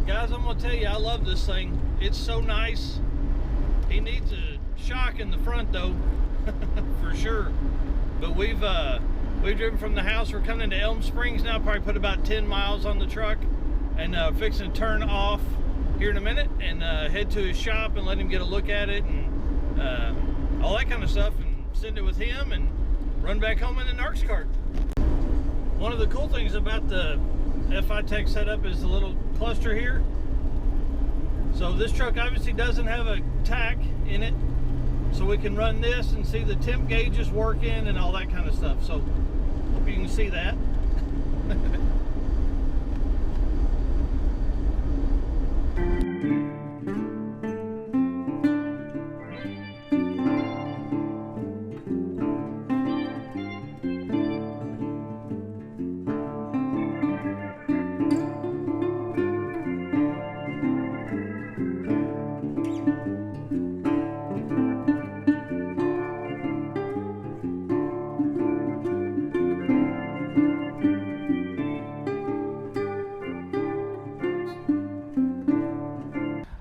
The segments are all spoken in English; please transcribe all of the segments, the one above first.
Guys, I'm gonna tell you, I love this thing. It's so nice. He needs a shock in the front though, for sure. But we've driven from the house. We're coming into Elm Springs now. Probably put about 10 miles on the truck, and fixing to turn off here in a minute and head to his shop and let him get a look at it and all that kind of stuff, and send it with him and run back home in the NARCS cart. One of the cool things about the FiTech setup is the little cluster here. So this truck obviously doesn't have a tack in it, so we can run this and see the temp gauges working and all that kind of stuff. So hope you can see that.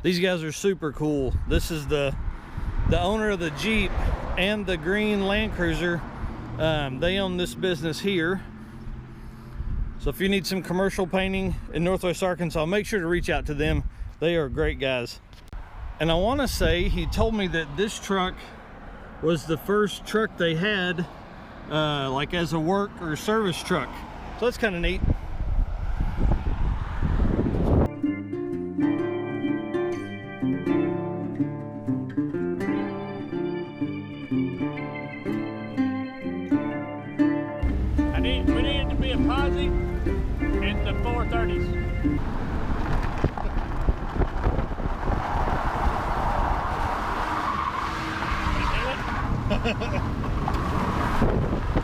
These guys are super cool. This is the owner of the Jeep and the green Land Cruiser. They own this business here. So if you need some commercial painting in Northwest Arkansas, make sure to reach out to them. They are great guys. And I want to say, he told me that this truck was the first truck they had like as a work or service truck. So that's kind of neat. We need it to be a posse in the 430s. Did you do it?